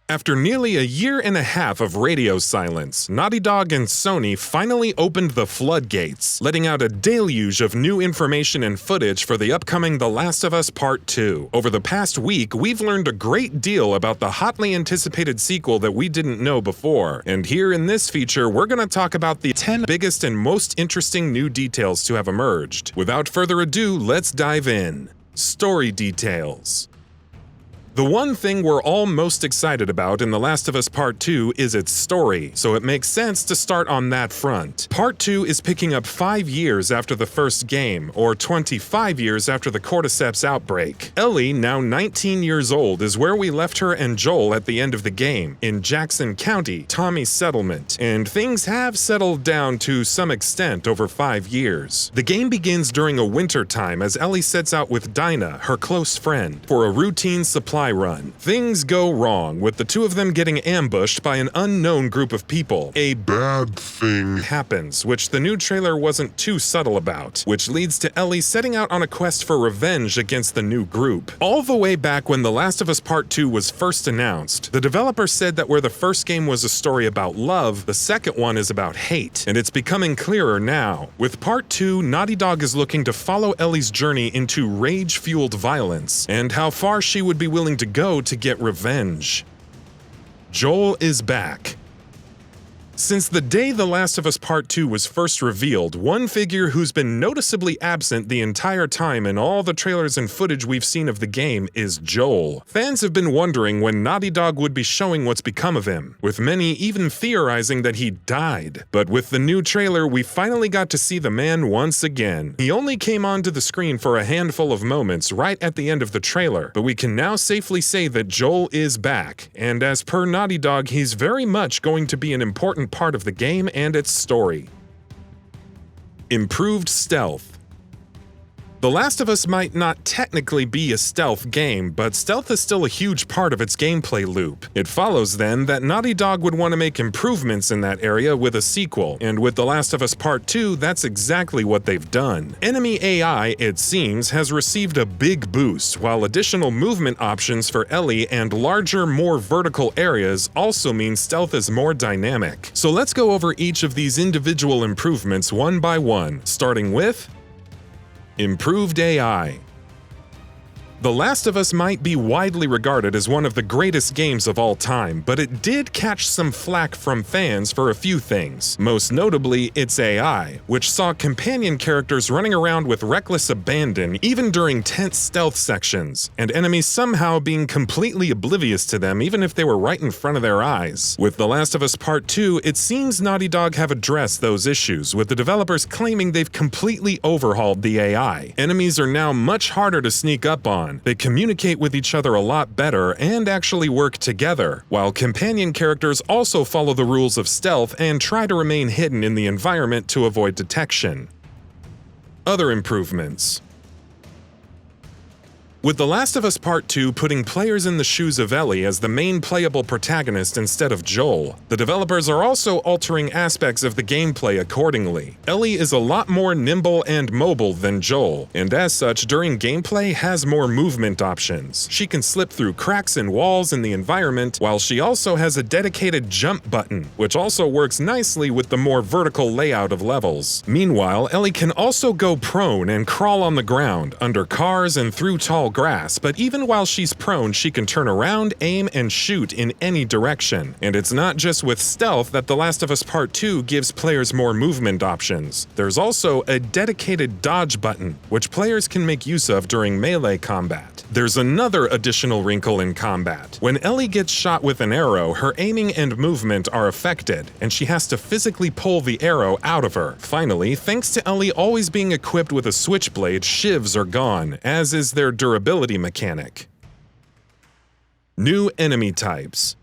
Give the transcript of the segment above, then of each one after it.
After nearly a year and a half of radio silence, Naughty Dog and Sony finally opened the floodgates, letting out a deluge of new information and footage for the upcoming The Last of Us Part 2. Over the past week, we've learned a great deal about the hotly anticipated sequel that we didn't know before. And here in this feature, we're going to talk about the 10 biggest and most interesting new details to have emerged. Without further ado, let's dive in. Story details. The one thing we're all most excited about in The Last of Us Part 2 is its story, so it makes sense to start on that front. Part 2 is picking up 5 years after the first game, or 25 years after the cordyceps outbreak. Ellie, now 19 years old, is where we left her and Joel at the end of the game, in Jackson County, Tommy's settlement, and things have settled down to some extent over 5 years. The game begins during a winter time as Ellie sets out with Dinah, her close friend, for a routine supply run. Things go wrong, with the two of them getting ambushed by an unknown group of people. A bad thing happens, which the new trailer wasn't too subtle about, which leads to Ellie setting out on a quest for revenge against the new group. All the way back when The Last of Us Part 2 was first announced, the developer said that where the first game was a story about love, the second one is about hate, and it's becoming clearer now. With Part 2, Naughty Dog is looking to follow Ellie's journey into rage-fueled violence, and how far she would be willing to go to get revenge. Joel is back. Since the day The Last of Us Part 2 was first revealed, one figure who's been noticeably absent the entire time in all the trailers and footage we've seen of the game is Joel. Fans have been wondering when Naughty Dog would be showing what's become of him, with many even theorizing that he died. But with the new trailer, we finally got to see the man once again. He only came onto the screen for a handful of moments right at the end of the trailer, but we can now safely say that Joel is back, and as per Naughty Dog, he's very much going to be an important part of the game and its story. Improved stealth. The Last of Us might not technically be a stealth game, but stealth is still a huge part of its gameplay loop. It follows then that Naughty Dog would want to make improvements in that area with a sequel, and with The Last of Us Part 2, that's exactly what they've done. Enemy AI, it seems, has received a big boost, while additional movement options for Ellie and larger, more vertical areas also mean stealth is more dynamic. So let's go over each of these individual improvements one by one, starting with improved AI. The Last of Us might be widely regarded as one of the greatest games of all time, but it did catch some flack from fans for a few things, most notably its AI, which saw companion characters running around with reckless abandon even during tense stealth sections, and enemies somehow being completely oblivious to them even if they were right in front of their eyes. With The Last of Us Part 2, it seems Naughty Dog have addressed those issues, with the developers claiming they've completely overhauled the AI. Enemies are now much harder to sneak up on. They communicate with each other a lot better and actually work together, while companion characters also follow the rules of stealth and try to remain hidden in the environment to avoid detection. Other improvements. With The Last of Us Part 2 putting players in the shoes of Ellie as the main playable protagonist instead of Joel, the developers are also altering aspects of the gameplay accordingly. Ellie is a lot more nimble and mobile than Joel, and as such during gameplay has more movement options. She can slip through cracks in walls in the environment, while she also has a dedicated jump button, which also works nicely with the more vertical layout of levels. Meanwhile, Ellie can also go prone and crawl on the ground, under cars and through tall grass, but even while she's prone, she can turn around, aim, and shoot in any direction. And it's not just with stealth that The Last of Us Part 2 gives players more movement options. There's also a dedicated dodge button, which players can make use of during melee combat. There's another additional wrinkle in combat. When Ellie gets shot with an arrow, her aiming and movement are affected, and she has to physically pull the arrow out of her. Finally, thanks to Ellie always being equipped with a switchblade, shivs are gone, as is their durability mechanic. New enemy types.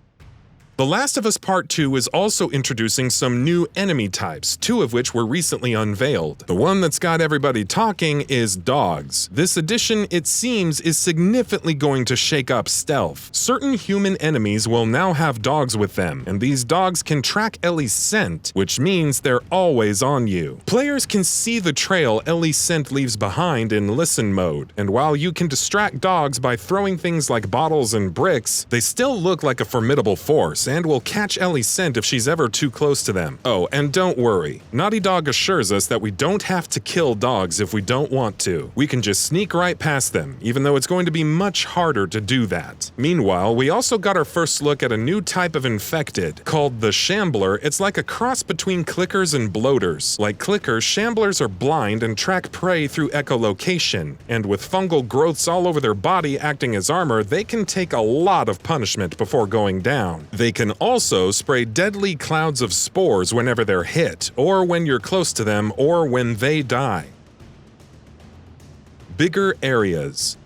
The Last of Us Part 2 is also introducing some new enemy types, 2 of which were recently unveiled. The one that's got everybody talking is dogs. This addition, it seems, is significantly going to shake up stealth. Certain human enemies will now have dogs with them, and these dogs can track Ellie's scent, which means they're always on you. Players can see the trail Ellie's scent leaves behind in listen mode, and while you can distract dogs by throwing things like bottles and bricks, they still look like a formidable force and will catch Ellie's scent if she's ever too close to them. Oh, and don't worry, Naughty Dog assures us that we don't have to kill dogs if we don't want to. We can just sneak right past them, even though it's going to be much harder to do that. Meanwhile, we also got our first look at a new type of infected, called the Shambler. It's like a cross between clickers and bloaters. Like clickers, Shamblers are blind and track prey through echolocation, and with fungal growths all over their body acting as armor, they can take a lot of punishment before going down. They can also spray deadly clouds of spores whenever they're hit, or when you're close to them, or when they die. Bigger areas.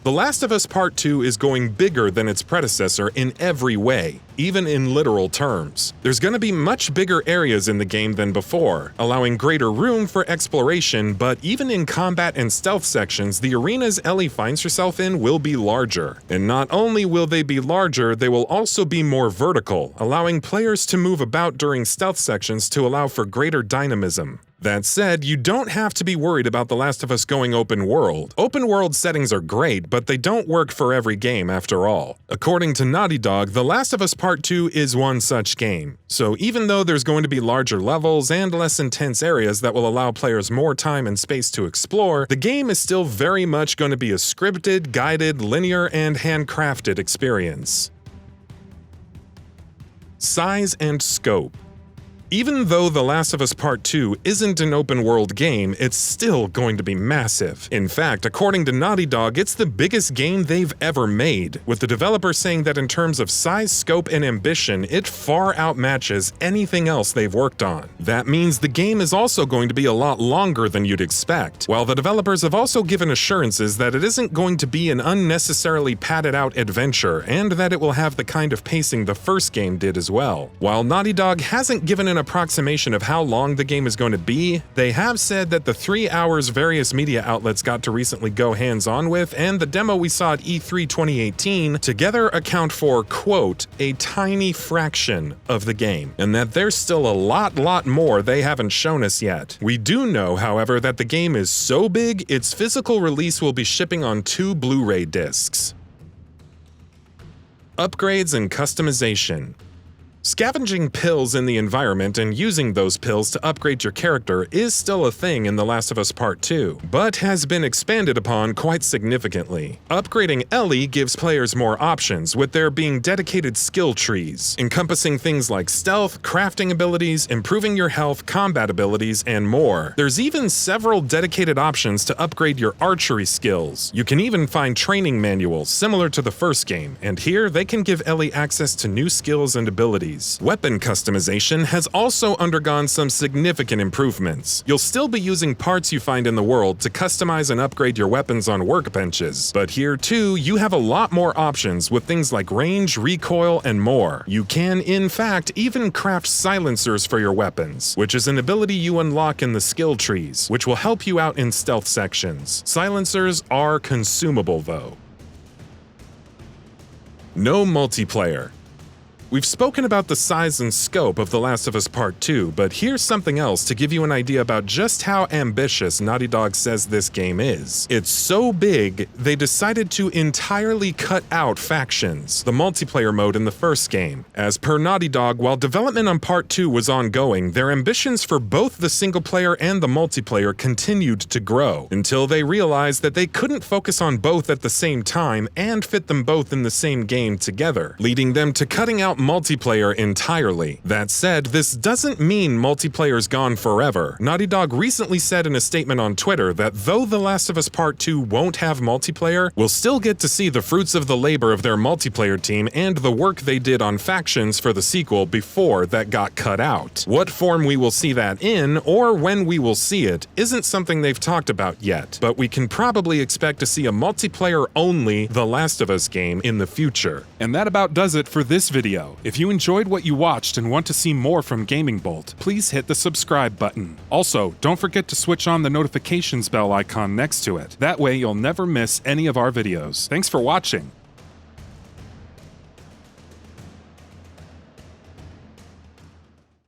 The Last of Us Part 2 is going bigger than its predecessor in every way, even in literal terms. There's going to be much bigger areas in the game than before, allowing greater room for exploration, but even in combat and stealth sections, the arenas Ellie finds herself in will be larger. And not only will they be larger, they will also be more vertical, allowing players to move about during stealth sections to allow for greater dynamism. That said, you don't have to be worried about The Last of Us going open world. Open world settings are great, but they don't work for every game after all. According to Naughty Dog, The Last of Us Part 2 is one such game. So even though there's going to be larger levels and less intense areas that will allow players more time and space to explore, the game is still very much going to be a scripted, guided, linear, and handcrafted experience. Size and scope. Even though The Last of Us Part 2 isn't an open-world game, it's still going to be massive. In fact, according to Naughty Dog, it's the biggest game they've ever made, with the developer saying that in terms of size, scope, and ambition, it far outmatches anything else they've worked on. That means the game is also going to be a lot longer than you'd expect, while the developers have also given assurances that it isn't going to be an unnecessarily padded-out adventure, and that it will have the kind of pacing the first game did as well. While Naughty Dog hasn't given an approximation of how long the game is going to be, they have said that the 3 hours various media outlets got to recently go hands-on with and the demo we saw at E3 2018 together account for, quote, a tiny fraction of the game, and that there's still a lot more they haven't shown us yet. We do know, however, that the game is so big, its physical release will be shipping on 2 Blu-ray discs. Upgrades and customization. Scavenging pills in the environment and using those pills to upgrade your character is still a thing in The Last of Us Part 2, but has been expanded upon quite significantly. Upgrading Ellie gives players more options, with there being dedicated skill trees, encompassing things like stealth, crafting abilities, improving your health, combat abilities, and more. There's even several dedicated options to upgrade your archery skills. You can even find training manuals similar to the first game, and here they can give Ellie access to new skills and abilities. Weapon customization has also undergone some significant improvements. You'll still be using parts you find in the world to customize and upgrade your weapons on workbenches, but here too, you have a lot more options with things like range, recoil, and more. You can, in fact, even craft silencers for your weapons, which is an ability you unlock in the skill trees, which will help you out in stealth sections. Silencers are consumable though. No multiplayer. We've spoken about the size and scope of The Last of Us Part 2, but here's something else to give you an idea about just how ambitious Naughty Dog says this game is. It's so big, they decided to entirely cut out factions, the multiplayer mode in the first game. As per Naughty Dog, while development on Part 2 was ongoing, their ambitions for both the single-player and the multiplayer continued to grow, until they realized that they couldn't focus on both at the same time and fit them both in the same game together, leading them to cutting out multiplayer entirely. That said, this doesn't mean multiplayer's gone forever. Naughty Dog recently said in a statement on Twitter that though The Last of Us Part 2 won't have multiplayer, we'll still get to see the fruits of the labor of their multiplayer team and the work they did on factions for the sequel before that got cut out. What form we will see that in, or when we will see it, isn't something they've talked about yet, but we can probably expect to see a multiplayer-only The Last of Us game in the future. And that about does it for this video. If you enjoyed what you watched and want to see more from GamingBolt, please hit the subscribe button. Also, don't forget to switch on the notifications bell icon next to it. That way you'll never miss any of our videos. Thanks for watching.